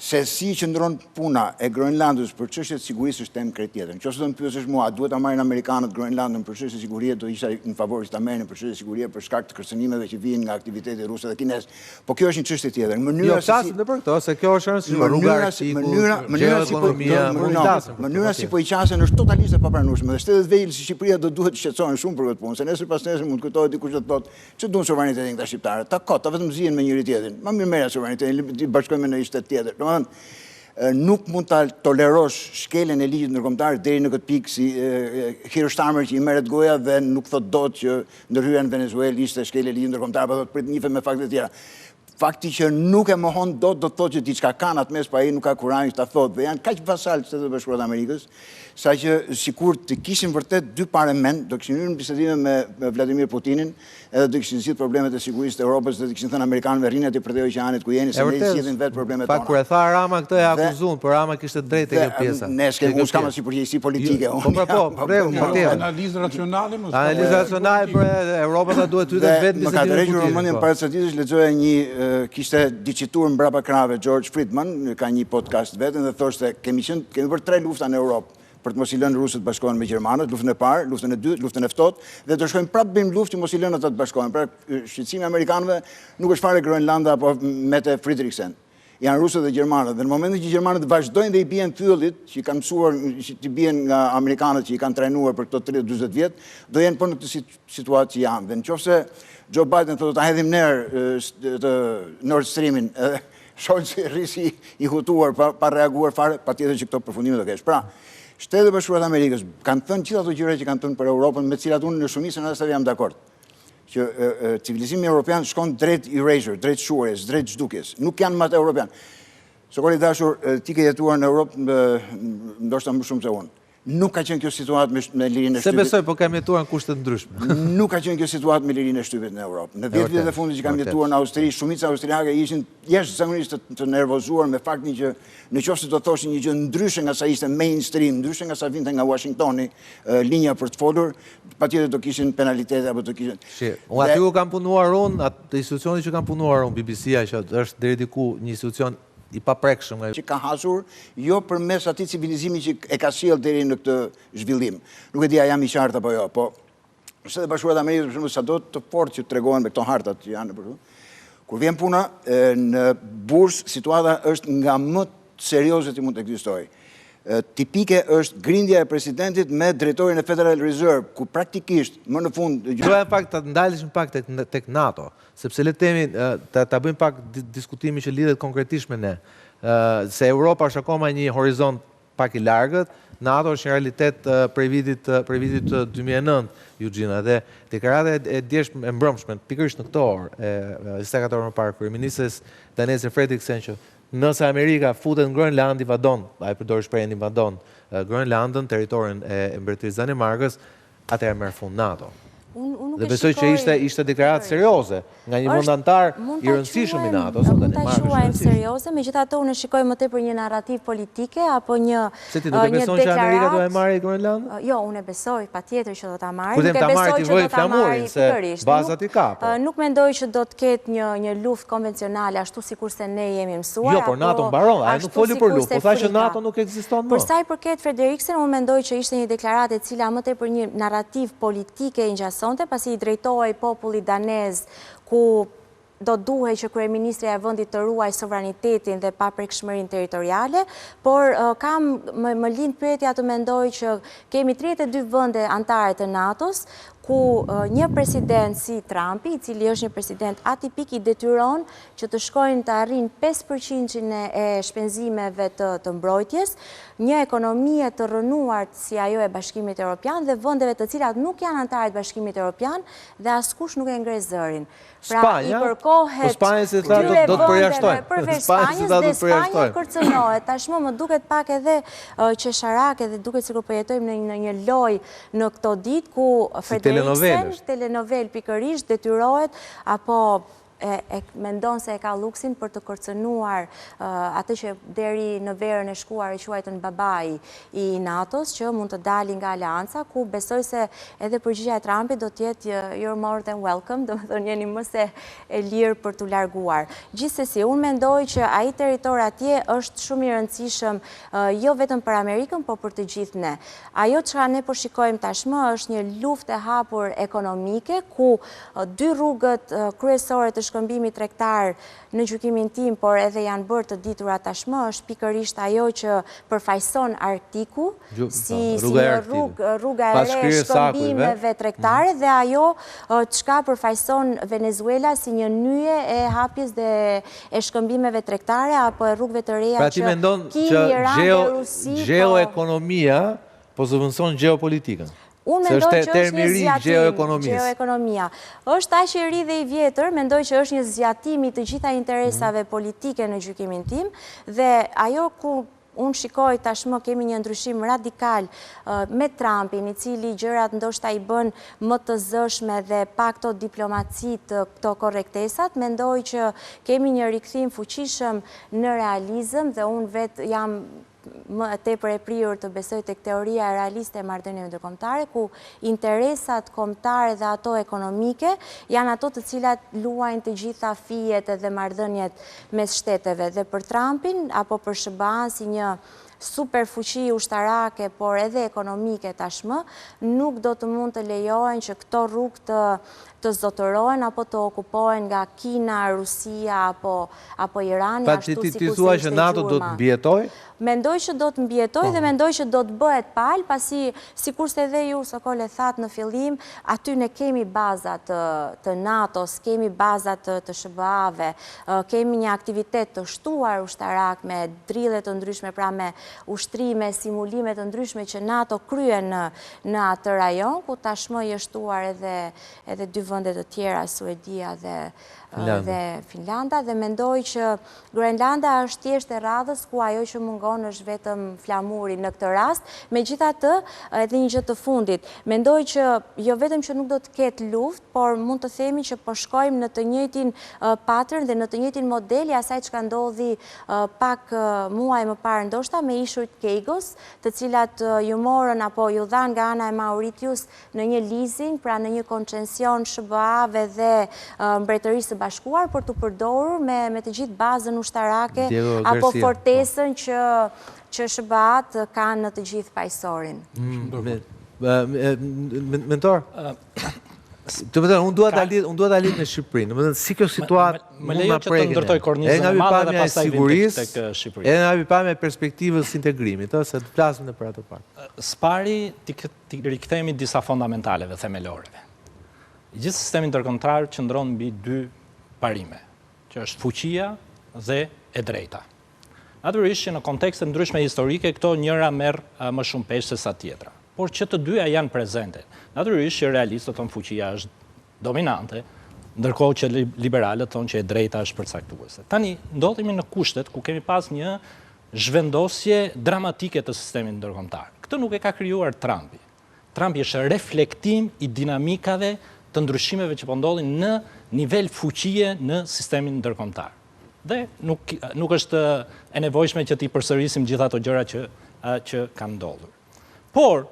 se si qëndron puna e Groenlandës për çështjet sigurisë është temë krejt tjetër. Nëse do të më pyesësh mua, duhet ta marrin amerikanët Groenlandën për çështje sigurie, do isha në favor që ta merrnin për çështje sigurie për shkak të kërcënimeve që vijnë nga aktiviteti rus dhe kinez. Po kjo është një çështje tjetër. Mënyra për këto, se kjo është rëndësishme, rruga mënyra si po i qasen është totalisht e papranueshme dhe shtetet vejl si Shqipëria do duhet të shqetësohen shumë për këtë punë, se nesër pas nesër mund të kujtohet dikush të thotë, ç'u duan sovranitetin këta shqiptarë, ta vetëm zihen me njëri tjetrin. Ma mirë merja sovranitetin, i bashkojmë në një shtet tjetër. Nuk mund ta tolerosh shkeljen e ligjit ndërkombëtar deri në këtë pikë si Keir Starmer që i merret goja dhe nuk thot dot që ndërhyrja në Venezuelë ishte shkelje e ligjit ndërkombëtar, por thot prit njihet me fakte të tjera. Fakti që nuk e mohon dot do të thotë që diçka kanë atmes pa ai nuk ka kurajin ta thotë dhe janë kaq vasal Shtetet Bashkuara të Amerikës, saqë sikur të kishin vërtet dy parë mend, do kishin hyrë në bisedime me Vladimir Putinin, edhe do kishin zgjidhur problemet e sigurisë të Europës dhe do kishin thënë amerikanëve rrini aty për te oqeanit ku jeni se ne zgjidhim vetë problemet tona. Pak kur e tha Rama këtë e akuzuan, por Rama kishte drejtë te kjo pjesa. Ne s'kam asnjë përgjegjësi politike. Analizë racionale më. Analizë racionale për Europa ta duhet hyrë vetë në ka drejtuar mendjen para sa ditësh lexoja një kishte dicitur mbrapa krave George Friedman, ka një podcast vetën dhe thoshte kemi bërë 3 lufta në Europë për të mos i lënë rusët bashkohen me gjermanët, luftën e parë, luftën e dytë, luftën e ftohtë, dhe do shkojmë prapë bëjmë luftë që mos i lënë ata të bashkohen. Pra, shqetësimi i amerikanëve nuk është fare Groenlanda apo Mette Frederiksen. Janë rusët dhe gjermanët. Dhe në momentin që gjermanët vazhdojnë dhe i bien pyllit, që i kanë mësuar që i bien nga amerikanët që i kanë trajnuar për këto 30-40 vjet, do jenë po në këtë situatë që janë. Dhe nëse Joe Biden thotë ta hedhim të Nord Streamin, Scholz rrisi i hutuar pa reaguar fare, patjetër që këto përfundime do kesh. Pra, Shtetet Bashkuara të Amerikës kanë thënë gjithë ato gjëra që kanë thënë për Europën, me të cilat unë në shumicën e tyre jam dakord. Që civilizimi evropian shkon drejt erasure, drejt shuarjes, drejt zhdukjes. Nuk janë më të evropian. Sokoli dashur, ti ke jetuar në Europë ndoshta më shumë se unë. Nuk ka qenë kjo situatë me lirinë e shtypit. Se besoj, po kam jetuar në kushte ndryshme. Nuk ka qenë kjo situatë me lirinë e shtypit në Europë. Në 10 vitet e fundit që kam jetuar në Austri, shumica austriake ishin jashtëzakonisht të nervozuar me faktin që nëse do thoshin një gjë ndryshe nga sa ishte mainstream, ndryshe nga sa vinte nga Washingtoni, linja për të folur, patjetër do kishin penalitete apo do kishin. Unë aty ku kam punuar unë, atë institucioni që kam punuar unë, BBC-a, që është deri diku një institucion i paprekshëm që ka hasur jo përmes atij civilizimi që e ka sjellë deri në këtë zhvillim. Nuk e di a jam i qartë apo jo, po Shtetet Bashkuara të Amerikës për shembull sado të fortë që tregohen me këto hartat që janë për shembull. Kur vjen puna në bursë, situata është nga më serioze që mund të ekzistojë. Tipike është grindja e presidentit me drejtorin e Federal Reserve, ku praktikisht më në fund doja pak ta ndalishim pak tek NATO, sepse le të themi ta bëjmë pak diskutimin që lidhet konkretisht me ne. Se Europa është akoma një horizont pak i largët, NATO është në realitet prej vitit 2009, Eugenia, dhe deklarata e djeshme e mbrëmshme, pikërisht në këtë orë, 24 orë më parë, kryeministres daneze Frederiksen që nëse Amerika futet në Groenland, invadon, ai përdor shprehjen invadon Groenlandën, territorin e Mbretërisë Danimarkës, atëherë merr fund NATO. Dhe besoj që ishte deklaratë serioze nga një vend antar i rëndësishëm i NATO-s, mund ta quajmë serioze, megjithatë unë shikoj më tepër një narrativ politike apo një Se ti nuk e beson që Amerika do e marrë Groenland? Jo, unë e besoj patjetër që do ta marrë. Nuk e besoj që do ta marrë se bazat i ka. Nuk mendoj që do të ketë një luftë konvencionale ashtu sikurse ne jemi mësuar. Jo, por NATO mbaron, ai nuk foli për luftë, po thashë NATO nuk ekziston më. Për sa i përket Frederiksen, unë mendoj që ishte një deklaratë e cila më tepër një narrativ politike i ngjasonte, pasi i drejtohej popullit danez ku do duhej që kryeministri e vendit të ruaj sovranitetin dhe paprekshmërinë territoriale, por më lind pyetja të mendoj që kemi 32 vende anëtare të NATO-s ku një president si Trumpi, i cili është një president atipik, i detyron që të shkojnë të arrijnë 5% e shpenzimeve të mbrojtjes, një ekonomie të rënuar si ajo e Bashkimit Evropian dhe vendeve të cilat nuk janë anëtarë të Bashkimit Evropian dhe askush nuk e ngre zërin. Pra, i përkohet këtyre vendeve përveç Spanjës dhe Spanja kërcënohet. Tashmë më duket pak edhe qesharake dhe duket sikur po jetojmë në një lojë në këto ditë ku Frederiksen, telenovel pikërisht, detyrohet apo mendon se e ka luksin për të kërcënuar atë që deri në verën e shkuar e quajtën babai i NATO-s, që mund të dalin nga aleanca, ku besoj se edhe përgjigjja e Trumpit do të jetë you're more than welcome, domethënë jeni më se e lirë për t'u larguar. Gjithsesi, unë mendoj që ai territor atje është shumë i rëndësishëm jo vetëm për Amerikën, por për të gjithë ne. Ajo çka ne po shikojmë tashmë është një luftë e hapur ekonomike, ku dy rrugët kryesore të shkëmbimit tregtar në gjykimin tim, por edhe janë bërë të ditura tashmë, është pikërisht ajo që përfaqëson Arktiku si një rruga e re shkëmbimeve tregtare dhe ajo çka përfaqëson Venezuela si një nyje e hapjes dhe e shkëmbimeve tregtare apo e rrugëve të reja që Kimi, Iran dhe Rusi. Geoekonomia po zëvendëson geopolitikën. Unë mendoj që është një zgjatim geoekonomia. Është aq i ri dhe i vjetër, mendoj që është një zgjatim i të gjitha interesave politike në gjykimin tim dhe ajo ku unë shikoj tashmë kemi një ndryshim radikal me Trumpin, i cili gjërat ndoshta i bën më të zëshme dhe pak këto diplomaci këto korrektesat, mendoj që kemi një rikthim fuqishëm në realizëm dhe unë vetë jam më tepër e prirur të besoj tek teoria realiste e marrëdhënieve ndërkombëtare, ku interesat kombëtare dhe ato ekonomike janë ato të cilat luajnë të gjitha fijet dhe marrëdhëniet mes shteteve. Dhe për Trumpin apo për SBA-n si një superfuqi ushtarake, por edhe ekonomike tashmë, nuk do të mund të lejohen që këto rrugë të zotërohen apo të okupohen nga Kina, Rusia apo Irani, ashtu sikur se ishte gjurma. Pa ti thua që NATO do të mbijetoj? Mendoj që do të mbijetoj dhe mendoj që do të bëhet palë, pasi sikur se dhe ju Sokol e thatë në fillim, aty ne kemi bazat të NATO-s, kemi bazat të SBA-ve, kemi një aktivitet të shtuar ushtarak me drille të ndryshme, pra me ushtrime, simulime të ndryshme që NATO kryen në atë rajon, ku tashmë i shtuar edhe dy vende të tjera, Suedia dhe Finlanda, dhe mendoj që Grenlanda është thjesht e radhës ku ajo që mungon është vetëm flamuri në këtë rast. Megjithatë, edhe një gjë të fundit, mendoj që jo vetëm që nuk do të ketë luftë, por mund të themi që po shkojmë në të njëjtin pattern dhe në të njëjtin model i asaj çka ndodhi pak muaj më parë ndoshta me ishujt Keigos, të cilat ju morën apo ju dhanë nga ana e Mauritius në një leasing, pra në një koncesion SBA-ve dhe Mbretërisë së Bashkuar për të përdorur me të gjithë bazën ushtarake apo fortesën që SBA-t kanë në të gjithë pajësorin. Mentor, unë dua ta lidh me Shqipërinë. Si kjo situatë më lejo që të ndërtoj kornizën e madhe dhe pastaj vendim tek Shqipëria. Edhe nga pikpamja e perspektivës së integrimit, se të flasim për atë pak. Spari ti rikthehemi disa fundamentaleve themeloreve. Gjithë sistemi ndërkombëtar qëndron mbi dy parime, që është fuqia dhe e drejta. Natyrisht që në kontekste ndryshme historike këto njëra merr më shumë peshë se sa tjetra, por që të dyja janë prezente. Natyrisht që realistët thonë fuqia është dominante, ndërkohë që liberalët thonë që e drejta është përcaktuese. Tani ndodhemi në kushtet ku kemi pas një zhvendosje dramatike të sistemit ndërkombëtar. Këtë nuk e ka krijuar Trumpi. Trumpi është reflektim i dinamikave të ndryshimeve që po ndodhin në nivel fuqie në sistemin ndërkombëtar. Dhe nuk është e nevojshme që t'i përsërisim gjitha ato gjëra që kanë ndodhur. Por